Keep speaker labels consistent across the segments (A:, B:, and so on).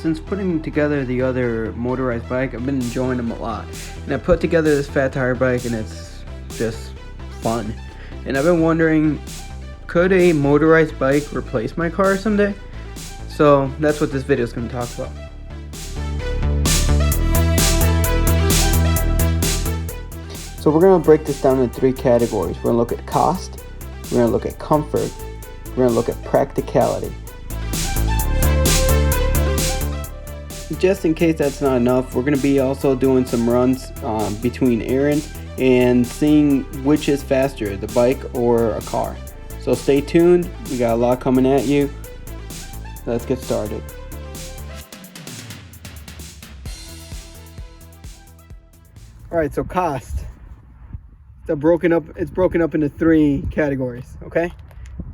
A: since putting together the other motorized bike, I've been enjoying them a lot. And I put together this fat tire bike and it's just fun. And I've been wondering, could a motorized bike replace my car someday? So that's what this video is going to talk about. So we're going to break this down into 3 categories. We're going to look at cost, we're going to look at comfort, we're going to look at practicality. Just in case that's not enough, we're going to be also doing some runs between errands and seeing which is faster, the bike or a car. So stay tuned, we got a lot coming at you. Let's get started. Alright, so cost. It's broken up into 3 categories, okay?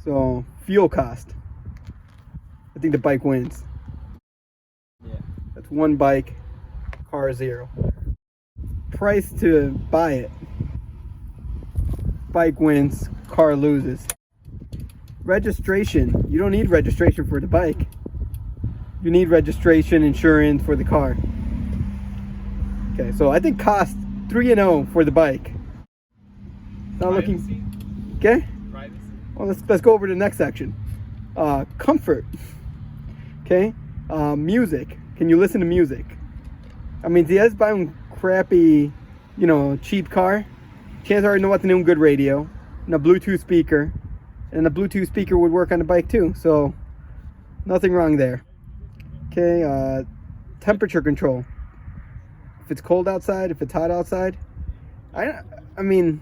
A: So fuel cost. I think the bike wins. Yeah. That's 1 bike, car 0. Price to buy it. Bike wins, car loses. Registration. You don't need registration for the bike. You need registration, insurance for the car. Okay, so I think cost 3-0 for the bike. Not looking. Okay. Well, let's go over to the next section. Comfort. Okay. Music. Can you listen to music? I mean, if you guys buy a crappy, cheap car, chances are you know what to do, good radio and a Bluetooth speaker, and the Bluetooth speaker would work on the bike too. So nothing wrong there. Okay. Temperature control. If it's cold outside, if it's hot outside, I mean.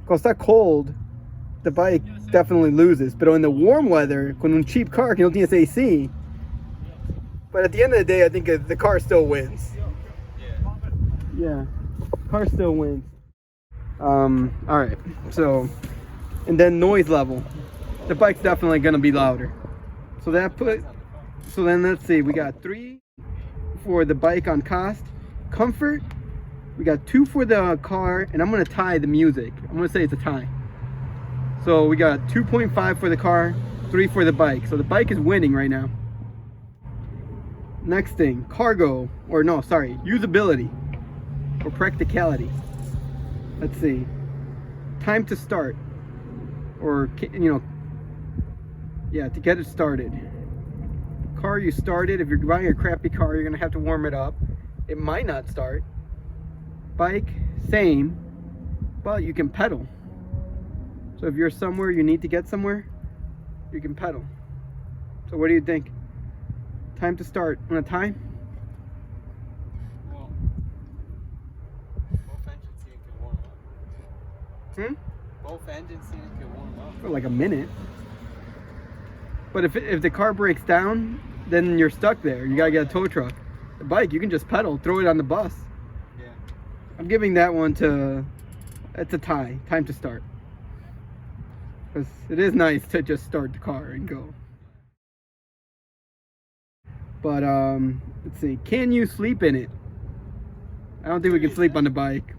A: Because it's not cold, the bike definitely loses. But in the warm weather, when cheap car no tienes AC. But at the end of the day, I think the car still wins. Yeah, car still wins. Alright, so, and then noise level. The bike's definitely gonna be louder. So then let's see, we got 3 for the bike on cost. Comfort. We got 2 for the car, and I'm going to tie the music. I'm going to say it's a tie. So we got 2.5 for the car, 3 for the bike. So the bike is winning right now. Next thing, usability or practicality. Let's see. Time to start. Or, to get it started. Car you started, if you're buying a crappy car, you're going to have to warm it up. It might not start. Bike, same, but you can pedal. So if you're somewhere you need to get somewhere, you can pedal. So what do you think? Time to start. On a time?
B: Well, both engines seem to warm up. Both engines seem to warm up.
A: For like a minute. But if the car breaks down, then you're stuck there. You gotta get a tow truck. The bike, you can just pedal, throw it on the bus. I'm giving that one it's a tie. Time to start. Because it is nice to just start the car and go. But, let's see. Can you sleep in it? I don't think we can sleep on the bike.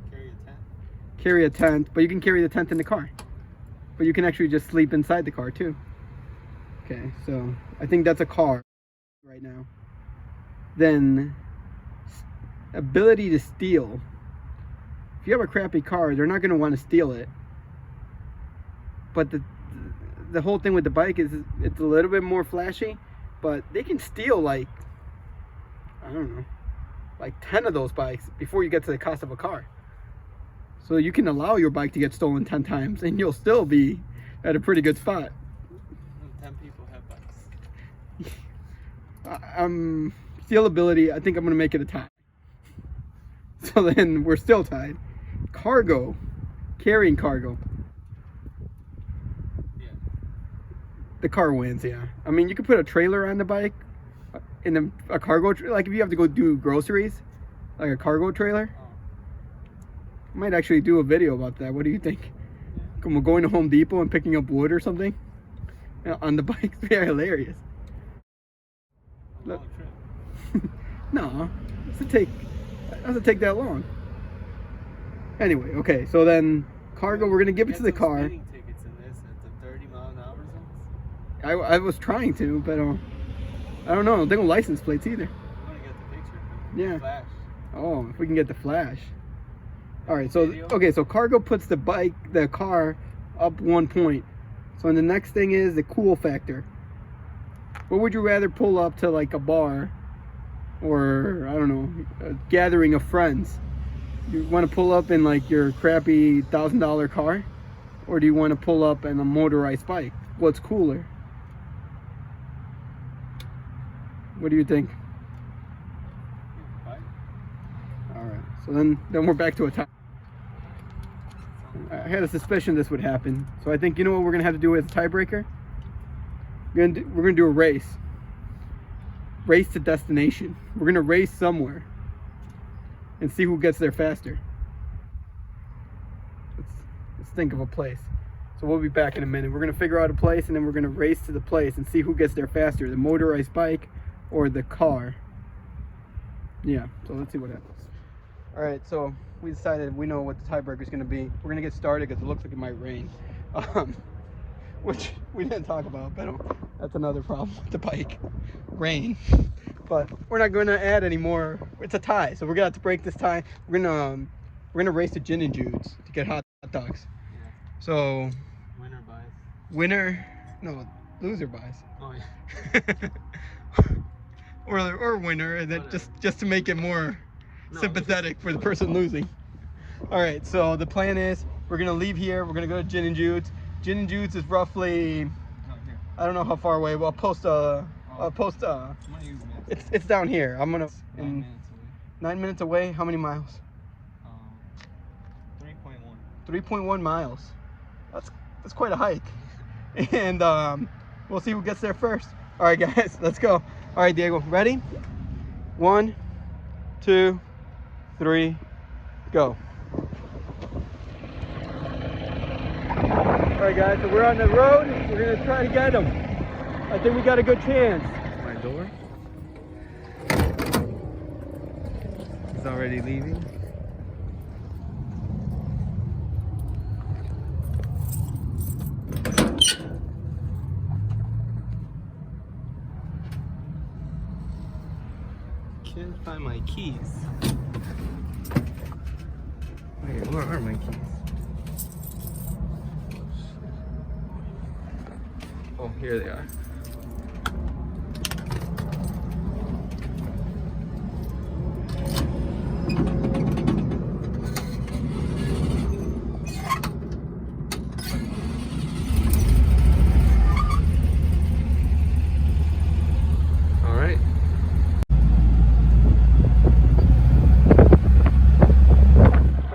B: Carry a tent.
A: Carry a tent, but you can carry the tent in the car. But you can actually just sleep inside the car too. Okay, so I think that's a car right now. Then ability to steal. If you have a crappy car, they're not going to want to steal it. But the whole thing with the bike is it's a little bit more flashy, but they can steal like 10 of those bikes before you get to the cost of a car. So you can allow your bike to get stolen 10 times and you'll still be at a pretty good spot.
B: 10 people have bikes.
A: Stealability, I think I'm going to make it a tie. So then we're still tied. Cargo. Carrying cargo.
B: Yeah.
A: The car wins, yeah. I mean, you could put a trailer on the bike. In a cargo, like if you have to go do groceries. Like a cargo trailer. I might actually do a video about that. What do you think? Yeah. Going to Home Depot and picking up wood or something? On the bike. It's very hilarious. Look. No, it doesn't take that long. Anyway, okay, so then cargo, we're gonna give it to the car.
B: Speeding tickets in this at the 30 mile an hour zones.
A: I was trying to, but I don't know. They don't license plates either.
B: I want to get the picture.
A: Yeah.
B: Flash.
A: Oh, if we can get the flash. All right. So okay. So cargo puts the car up 1 point. So the next thing is the cool factor. What would you rather pull up to, like a bar, or I don't know, a gathering of friends? You want to pull up in like your crappy $1,000 car, or do you want to pull up in a motorized bike? What's cooler? What do you think?
B: Bike.
A: All right. So then we're back to a tie. I had a suspicion this would happen, so I think, you know what we're gonna have to do as a tiebreaker. We're gonna do a race to destination. We're gonna race somewhere and see who gets there faster. Let's think of a place. So we'll be back in a minute. We're gonna figure out a place, and then we're gonna race to the place and see who gets there faster, the motorized bike or the car. Yeah, so let's see what happens. All right, so we decided we know what the tiebreaker is gonna be. We're gonna get started because it looks like it might rain. Which we didn't talk about, but that's another problem with the bike. Rain. But we're not going to add any more. It's a tie, so we're gonna have to break this tie. We're gonna race to Gin and Jude's to get hot dogs.
B: Yeah.
A: So
B: Winner buys.
A: No, loser buys.
B: Oh yeah.
A: or winner, and then just to make it more sympathetic for the person losing. All right, so the plan is we're gonna leave here. We're gonna go to Gin and Jude's. Gin and Jude's is roughly, I don't know how far away. Well, it's down here. I'm gonna
B: 9 minutes away.
A: 9 minutes away. How many miles?
B: 3.1.
A: 3.1 miles. That's quite a hike. And we'll see who gets there first. All right, guys, let's go. All right, Diego, ready? 1, 2, 3, go. All right, guys, so we're on the road. We're gonna try to get them. I think we got a good chance.
B: My door. He's already leaving. Can't find my keys. Wait, where are my keys? Oh, here they are. All right.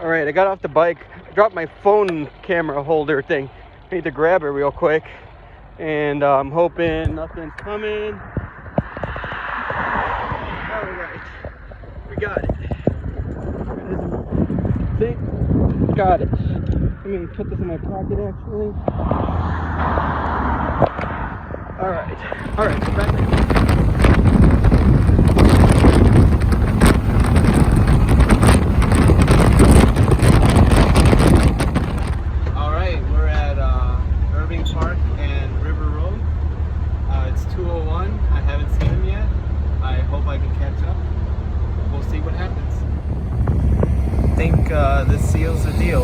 A: All right, I got off the bike. I dropped my phone camera holder thing. I need to grab it real quick. And I'm hoping nothing's coming. All right, we got it. See, got it. Let me put this in my pocket, actually. All right, so back there.
B: It's 2:01. I haven't seen him yet. I hope I can catch up. We'll see what happens. I think this seals the deal.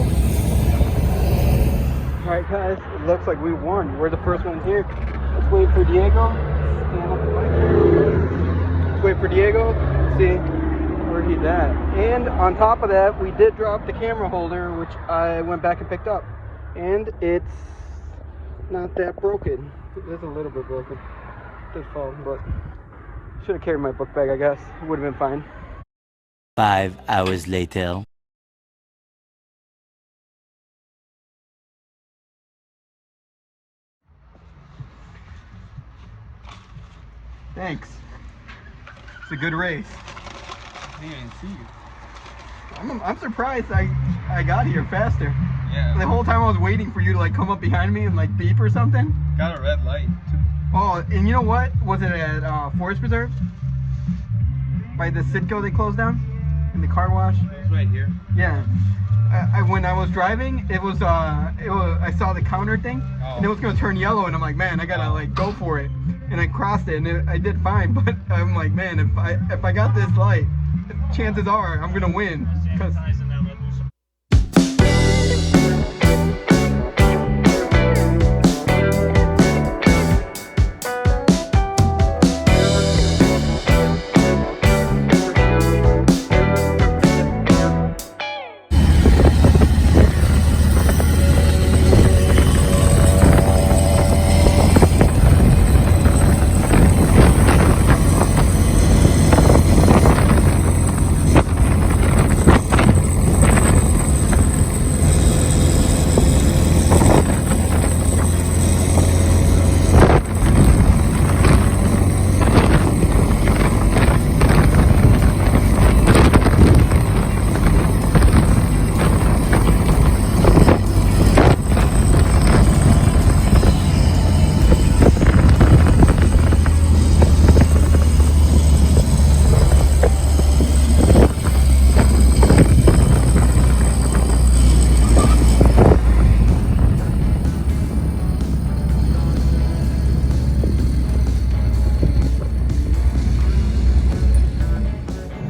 A: All right, guys, it looks like we won. We're the first ones here. Let's wait for Diego. Stand up the bike. Let's wait for Diego. See where he's at. And on top of that, we did drop the camera holder, which I went back and picked up. And it's not that broken. It is a little bit broken. It did fall, but should have carried my book bag, I guess. It would have been fine.
C: 5 hours later.
A: Thanks. It's a good race.
B: I didn't even see you.
A: I'm surprised I got here faster.
B: Yeah.
A: The whole time I was waiting for you to like come up behind me and like beep or something.
B: Got a red light too.
A: Oh, and you know what? Was it at Forest Preserve? By the Citgo they closed down? In the car wash?
B: It was right here.
A: Yeah. When I was driving, it was I saw the counter thing, and it was gonna turn yellow, and I'm like, man, I gotta like go for it. and I crossed it, and I did fine. But I'm like, man, if I got this light, chances are I'm gonna win. Cause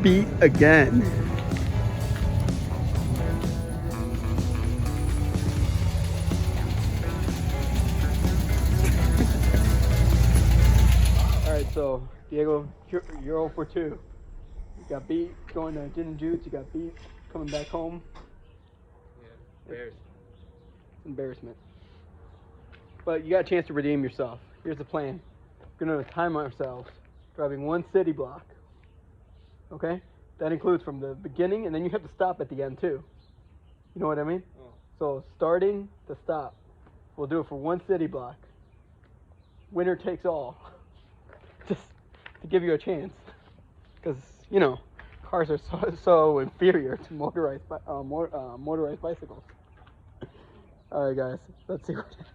A: beat again. Alright, so Diego, you're 0 for 2. You got beat going to Gin and Juice, you got beat coming back home.
B: Yeah,
A: Embarrassment. But you got a chance to redeem yourself. Here's the plan. We're going to time ourselves driving 1 city block. Okay? That includes from the beginning, and then you have to stop at the end too. You know what I mean?
B: Oh.
A: So starting to stop. We'll do it for 1 city block. Winner takes all. Just to give you a chance. Because, you know, cars are so inferior to motorized bicycles. Alright guys, let's see what happens.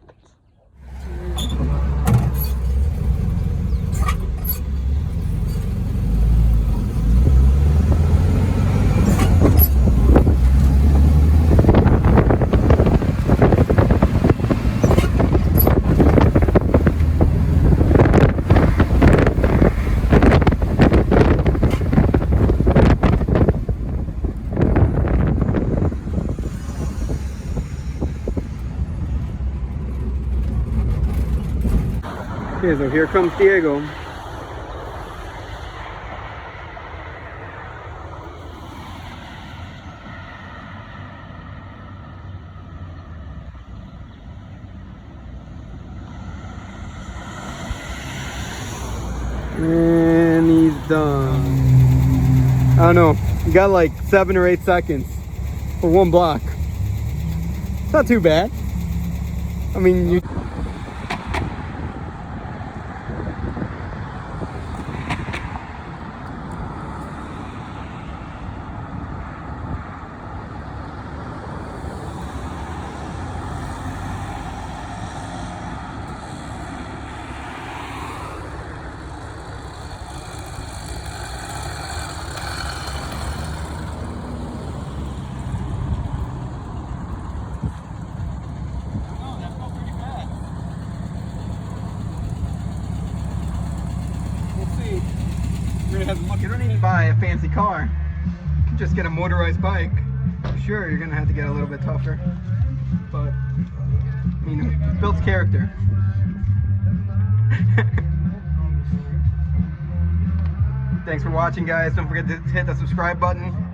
A: Okay, so here comes Diego. And he's done. I don't know. You got like 7 or 8 seconds for 1 block. It's not too bad. I mean, you. You don't need to buy a fancy car. You can just get a motorized bike. Sure, you're gonna have to get a little bit tougher, but I mean, it builds character. Thanks for watching, guys. Don't forget to hit the subscribe button.